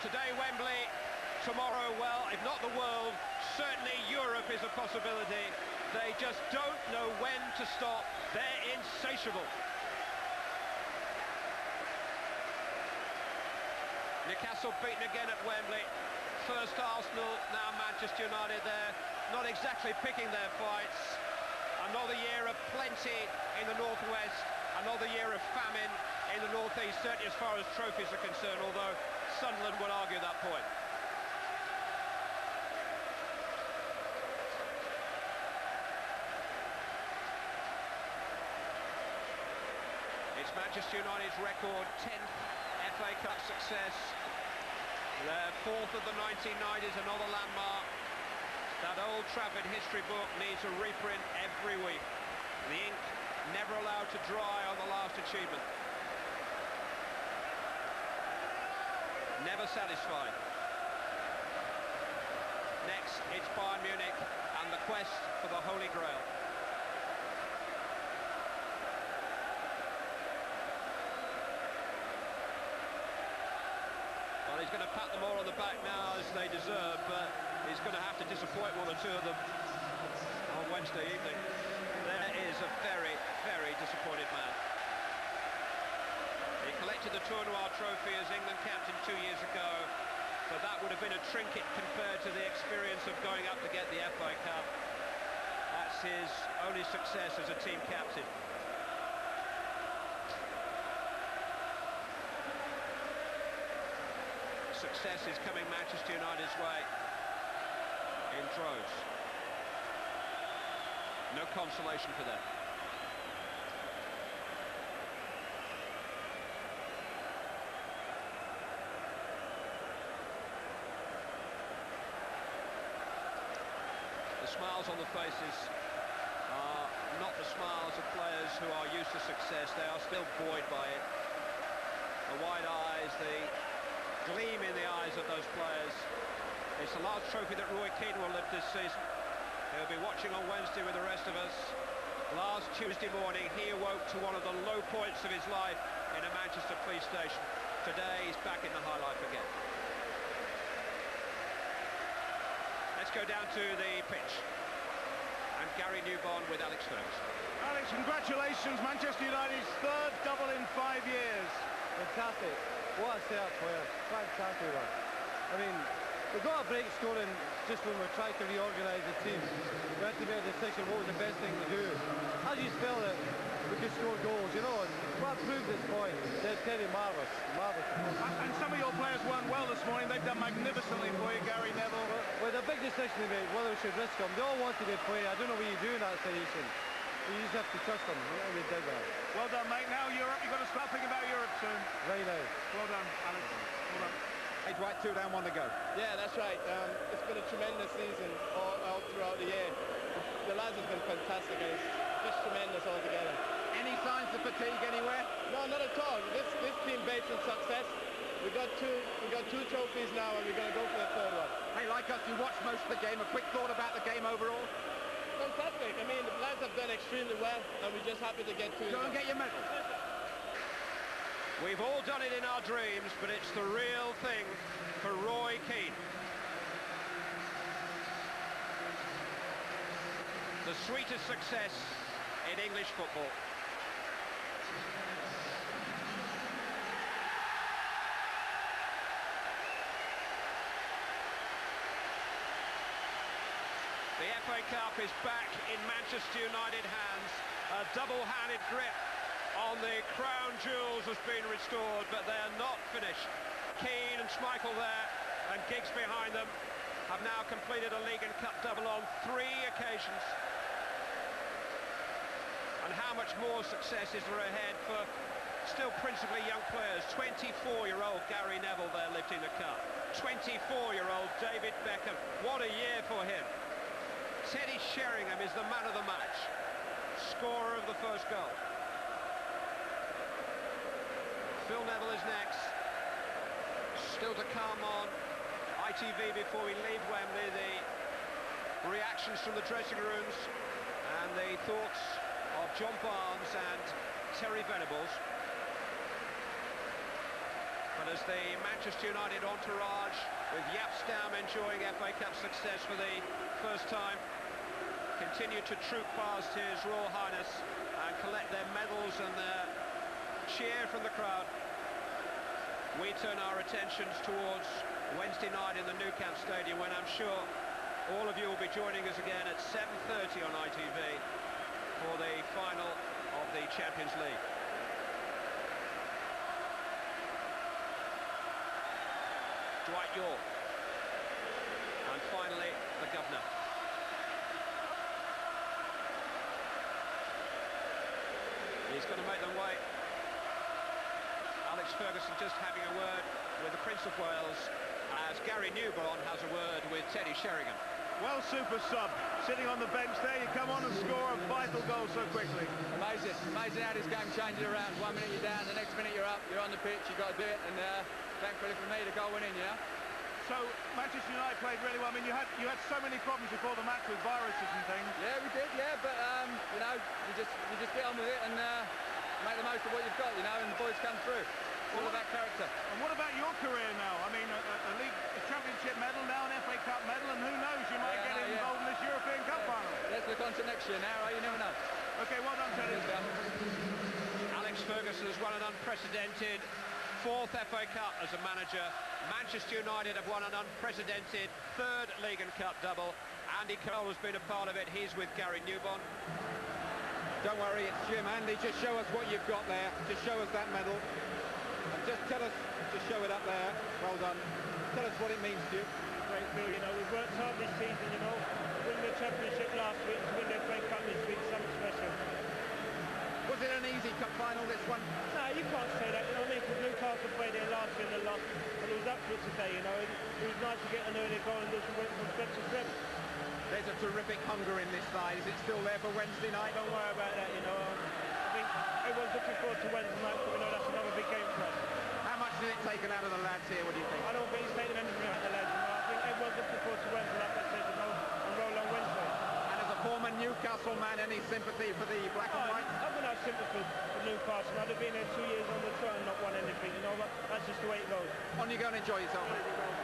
Today Wembley, tomorrow, well, if not the world, certainly Europe is a possibility. They just don't know when to stop. They're insatiable. Newcastle beaten again at Wembley. First Arsenal, now Manchester United there. Not exactly picking their fights. Another year of plenty in the northwest. Another year of famine in the northeast, certainly as far as trophies are concerned, although Sunderland would argue that point. It's Manchester United's record 10th FA Cup success. Their fourth of the 1990s, another landmark. That Old Trafford history book needs a reprint every week. The ink never allowed to dry on the last achievement. Never satisfied. Next, it's Bayern Munich and the quest for the Holy Grail. Well, he's going to pat them all on the back now, as they deserve, but he's going to have to disappoint one or two of them on Wednesday evening. There is a very, very disappointed man. He collected the Tournoi trophy as England captain 2 years ago, but that would have been a trinket compared to the experience of going up to get the FA Cup. That's his only success as a team captain. Success is coming Manchester United's way in droves. No consolation for them. The smiles on the faces are not the smiles of players who are used to success. They are still buoyed by it. The wide eyes, the gleam in the eyes of those players. It's the last trophy that Roy Keane will lift this season. He'll be watching on Wednesday with the rest of us. Last Tuesday morning, he awoke to one of the low points of his life in a Manchester police station. Today, he's back in the high life again. Let's go down to the pitch. And Gary Newborn with Alex Ferguson. Alex, congratulations. Manchester United's third double in 5 years. Fantastic. What a set-up player. Fantastic one. I mean, we got a break scoring just when we're trying to reorganise the team. We had to make a decision what was the best thing to do. As you felt that we could score goals, you know, and what proved this point, they're very marvellous. Marvellous. And some of your players weren't well this morning. They've done magnificently for you, Gary Neville. Well, with a big decision to make, whether we should risk them. They all wanted to play. I don't know what you do in that situation. You just have to trust them, and they did that. Well done, mate. Now Europe, you've got to start thinking about Europe soon. Right now. Well done, Alex. Well done. Hey, Dwight, 2 down, 1 to go. Yeah, that's right. It's been a tremendous season all throughout the year. The lads have been fantastic, and it's just tremendous altogether. Any signs of fatigue anywhere? No, not at all. This team based on success. We got two trophies now, and we're going to go for the third one. Hey, like us, you watched most of the game. A quick thought about the game overall? Fantastic. I mean, the lads have done extremely well, and we're just happy to get to it. Go and get your medal. We've all done it in our dreams, but it's the real thing for Roy Keane. The sweetest success in English football. The FA Cup is back in Manchester United hands. A double-handed grip on the crown jewels has been restored, but they're not finished. Keane and Schmeichel there, and Giggs behind them, have now completed a League and Cup double on 3 occasions. And how much more success is there ahead for still principally young players? 24-year-old Gary Neville there lifting the cup. 24-year-old David Beckham. What a year for him. Teddy Sheringham is the man of the match. Scorer of the first goal. Phil Neville is next. Still to come on ITV before we leave Wembley. The reactions from the dressing rooms and the thoughts of John Barnes and Terry Venables. But And as the Manchester United entourage, with Jaap Stam enjoying FA Cup success for the first time, continue to troop past His Royal Highness and collect their medals and their cheer from the crowd, we turn our attentions towards Wednesday night in the Nou Camp Stadium, when I'm sure all of you will be joining us again at 7:30 on ITV for the final of the Champions League. Dwight Yorke, and finally the governor. He's going to make them wait. Alex Ferguson just having a word with the Prince of Wales, as Gary Newborn has a word with Teddy Sheringham. Well, super sub, sitting on the bench there, you come on and score a vital goal so quickly. Amazing how this game changes around. 1 minute you're down, the next minute you're up, you're on the pitch, you've got to do it, and thankfully for me, the goal went in, you know. So Manchester United played really well. I mean, you had so many problems before the match with viruses and things. Yeah, we did, yeah, but you know, you just get on with it and make the most of what you've got, you know, and the boys come through. It's all about character. And what about your career now? I mean, a championship medal, now an FA Cup medal, and who knows, you might get involved in this European Cup final. Let's look on to next year now, you never know. Okay, well done, Teddy. Alex Ferguson has won an unprecedented 4th FA Cup as a manager. Manchester United have won an unprecedented 3rd League and Cup double. Andy Cole has been a part of it. He's with Gary Newborn. Don't worry, it's Jim. Andy, just show us what you've got there. Just show us that medal. And just tell us, just show it up there. Well done. Tell us what it means to you. Great feel, you know, we've worked hard this season, you know. Win the championship last week, to win the FA Cup this week, something special. Was it an easy cup final, this one? No, you can't say that, you know what I mean, because Newcastle played here last year and they lost, and it was up to it today, you know. It was nice to get an early goal and just went from strength to strength. There's a terrific hunger in this side. Is it still there for Wednesday night? Don't worry about that, you know. I think everyone's looking forward to Wednesday night, because we know that's another big game for us. How much is it taken out of the lads here, what do you think? I don't think it's taken anything out of the lads, you know. I think everyone's looking forward to Wednesday, like I said, you know, and roll on Wednesday. And as a former Newcastle man, any sympathy for the black and white? I've got no sympathy for Newcastle. I've been there 2 years on the trot and not won anything, you know, but that's just the way it goes. On you go and enjoy yourself.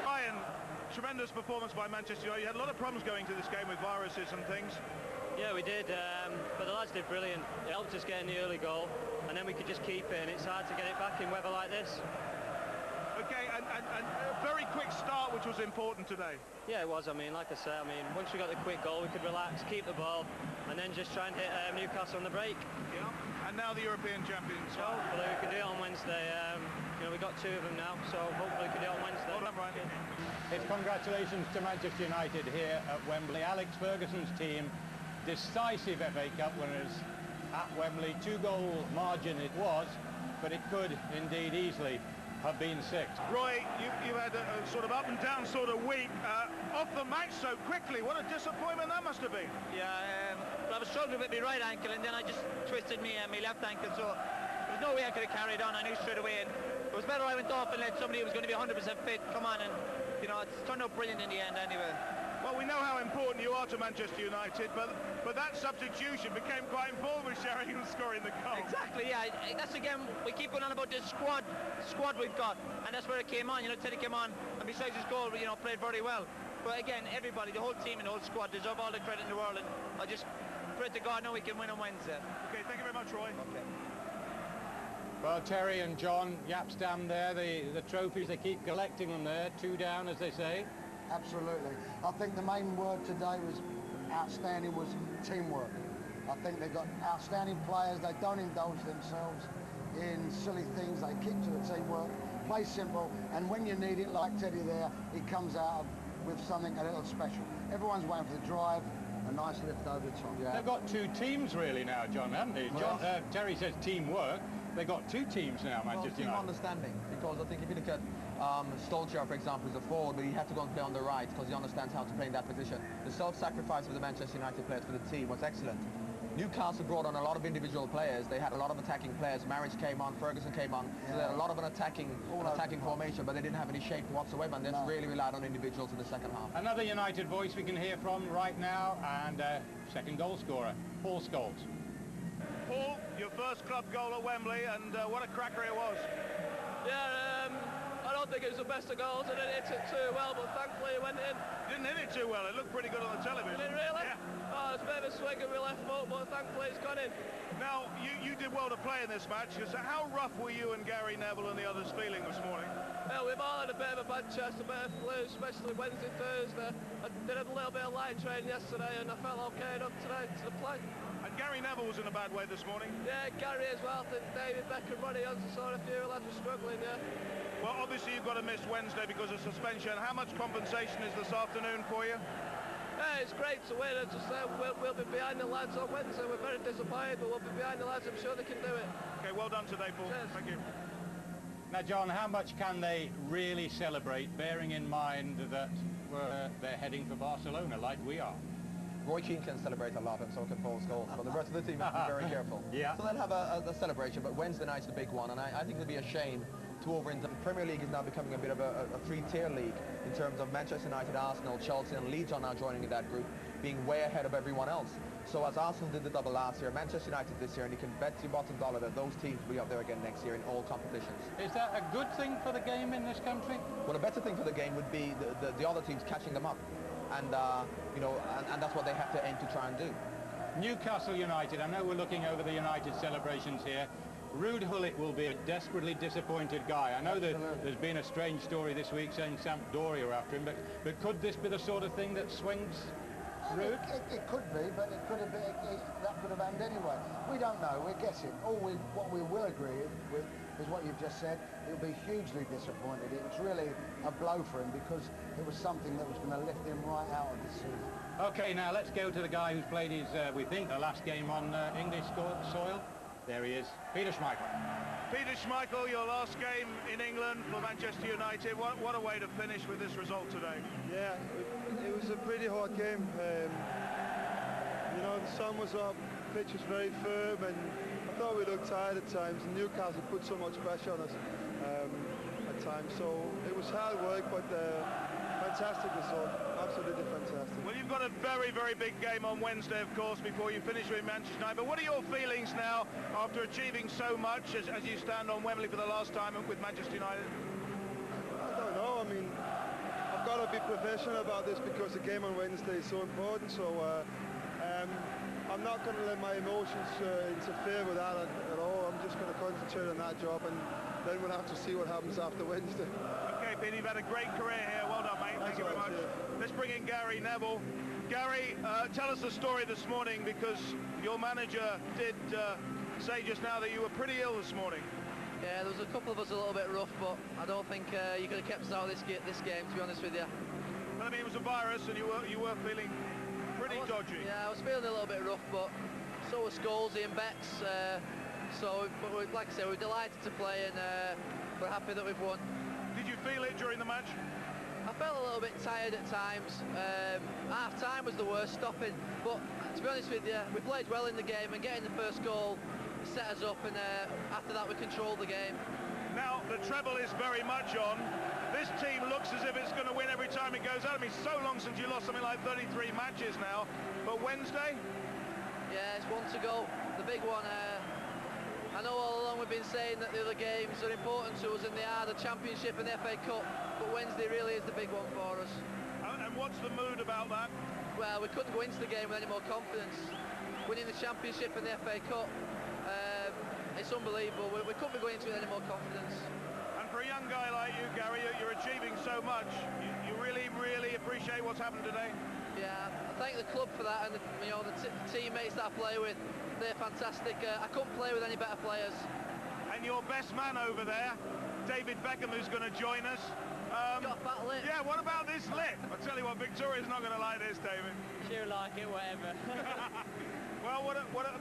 Ryan, tremendous performance by Manchester United. You had a lot of problems going to this game with viruses and things. Yeah, we did, but the lads did brilliant. It helped us getting the early goal, and then we could just keep it, and it's hard to get it back in weather like this. Okay, and a very quick start, which was important today. Yeah, it was. I mean, like I said, once we got the quick goal, we could relax, keep the ball, and then just try and hit Newcastle on the break. Yeah, and now the European champions. So hopefully we can do it on Wednesday. You know, we got 2 of them now, so hopefully we can do it on Wednesday. Well done, Ryan. It's congratulations to Manchester United here at Wembley. Alex Ferguson's team, decisive FA Cup winners at Wembley. 2-goal margin it was, but it could indeed easily have been 6. Roy, you had a sort of up and down sort of week. Off the match so quickly, what a disappointment that must have been. Yeah, I was struggling with my right ankle, and then I just twisted my left ankle, so there was no way I could have carried on. I knew straight away, and it was better I went off and let somebody who was going to be 100% fit come on, and you know, it's turned out brilliant in the end anyway. Well, we know how important you are to Manchester United, but that substitution became quite important with Sheringham scoring the goal. Exactly, yeah. That's again, we keep going on about this squad we've got, and that's where it came on. You know, Teddy came on, and besides his goal, you know, played very well. But again, everybody, the whole team and the whole squad deserve all the credit in the world, and I just pray to God now we can win on Wednesday. Okay, thank you very much, Roy. Okay. Well, Terry and John, Jaap Stam there, the trophies, they keep collecting them there, 2 down, as they say. Absolutely. I think the main word today was outstanding, was teamwork. I think they've got outstanding players. They don't indulge themselves in silly things. They keep to the teamwork, play simple, and when you need it, like Teddy there, he comes out with something a little special. Everyone's waiting for the drive, a nice lift over the top. Yeah. They've got 2 teams really now, John, haven't they? John, Terry says teamwork. They've got 2 teams now, Manchester United. Understanding, because I think if you look at Solskjaer, for example, is a forward, but he had to go and play on the right because he understands how to play in that position. The self-sacrifice of the Manchester United players for the team was excellent. Newcastle brought on a lot of individual players. They had a lot of attacking players. Marriage came on, Ferguson came on. So they had a lot of an attacking formation, but they didn't have any shape whatsoever, and they really relied on individuals in the second half. Another United voice we can hear from right now, and second goal scorer, Paul Scholes. Paul, your first club goal at Wembley, and what a cracker it was. Yeah, I don't think it was the best of goals. I didn't hit it too well, but thankfully it went in. Didn't hit it too well. It looked pretty good on the television. Did it really? Yeah. Oh, it's a bit of a swing of my left foot, but thankfully it's gone in. Now, you did well to play in this match. So how rough were you and Gary Neville and the others feeling this morning? Well, we've all had a bit of a bad chest, a bit of flu, especially Wednesday, Thursday. I did a little bit of light training yesterday and I felt okay enough today to play. And Gary Neville was in a bad way this morning? Yeah, Gary as well. I think David, Beckham, Ronnie Johnson saw a few lads were struggling, yeah. Well, obviously you've got to miss Wednesday because of suspension. How much compensation is this afternoon for you? Yeah, it's great to win. As I say, we'll be behind the lads on Wednesday. We're very disappointed, but we'll be behind the lads. I'm sure they can do it. Okay, well done today, Paul. Cheers. Thank you. Now, John, how much can they really celebrate, bearing in mind that they're heading for Barcelona like we are? Roy Keane can celebrate a lot, and so can Paul Scholes, but the rest of the team has to be very careful. Yeah. So they'll have a celebration, but Wednesday night's the big one, and I think it'll be a shame to the Premier League is now becoming a bit of a three-tier league in terms of Manchester United, Arsenal, Chelsea and Leeds are now joining in that group, being way ahead of everyone else. So as Arsenal did the double last year, Manchester United this year, and you can bet your bottom dollar that those teams will be up there again next year in all competitions. Is that a good thing for the game in this country? Well, a better thing for the game would be the other teams catching them up, and you know, and that's what they have to aim to try and do. Newcastle United, I know we're looking over the United celebrations here. Ruud Gullit will be a desperately disappointed guy. I know that there's been a strange story this week saying Sampdoria are after him, but could this be the sort of thing that swings Ruud? It could be, but it could have been, that could have happened anyway. We don't know, we're guessing. What we will agree with is what you've just said. He'll be hugely disappointed. It was really a blow for him because it was something that was going to lift him right out of the season. Okay, now let's go to the guy who's played his, we think, the last game on English soil. There he is, Peter Schmeichel. Peter Schmeichel, your last game in England for Manchester United. What a way to finish with this result today. Yeah, it was a pretty hard game. You know, the sun was up, the pitch was very firm, and I thought we looked tired at times. And Newcastle put so much pressure on us at times. So it was hard work, but fantastic result, absolutely fantastic. Well, you've got a very, very big game on Wednesday, of course, before you finish with Manchester United. But what are your feelings now after achieving so much as you stand on Wembley for the last time with Manchester United? I don't know. I mean, I've got to be professional about this because the game on Wednesday is so important. So I'm not going to let my emotions interfere with that at all. I'm just going to concentrate on that job, and then we'll have to see what happens after Wednesday. Okay, Peter, you've had a great career here. Well done, mate. Thank you very much. Let's bring in Gary Neville. Gary, tell us the story this morning, because your manager did say just now that you were pretty ill this morning. Yeah, there was a couple of us a little bit rough, but I don't think you could have kept us out of this game, to be honest with you. Well, I mean, it was a virus, and you were feeling pretty dodgy. Yeah, I was feeling a little bit rough, but so was Scholes and Becks. But like I said, we're delighted to play, and we're happy that we've won. Did you feel it during the match? I felt a little bit tired at times. Half-time was the worst, stopping. But to be honest with you, we played well in the game, and getting the first goal set us up, and after that we controlled the game. Now, the treble is very much on. This team looks as if it's going to win every time it goes out. I mean, so long since you lost something like 33 matches now. But Wednesday? Yeah, it's one to go. The big one. I know all along we've been saying that the other games are important to us, and they are, the Championship and the FA Cup, but Wednesday really is the big one for us. And what's the mood about that? Well, we couldn't go into the game with any more confidence. Winning the Championship and the FA Cup, it's unbelievable. We couldn't be going into it with any more confidence. And for a young guy like you, Gary, you're achieving so much. You really, really appreciate what's happened today? Yeah, I thank the club for that, and the teammates that I play with. They're fantastic. I couldn't play with any better players. And your best man over there, David Beckham, who's going to join us. Got a fat lip. Yeah, what about this lip? I tell you what, Victoria's not going to like this, David. She'll like it, whatever. Well,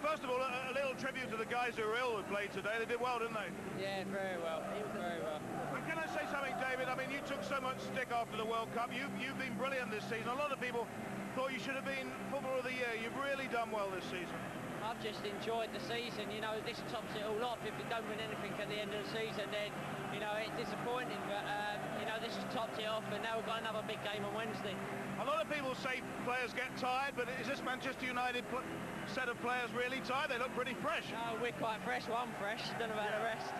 first of all, a little tribute to the guys who were ill who played today. They did well, didn't they? Yeah, very well. Very well. And can I say something, David? I mean, you took so much stick after the World Cup. You've been brilliant this season. A lot of people thought you should have been Footballer of the Year. You've really done well this season. I've just enjoyed the season. You know, this tops it all off. If you don't win anything at the end of the season, then, you know, it's disappointing. But, you know, this has topped it off, and now we've got another big game on Wednesday. A lot of people say players get tired, but is this Manchester United set of players really tired? They look pretty fresh. No, we're quite fresh. Well, I'm fresh. Don't know about the rest.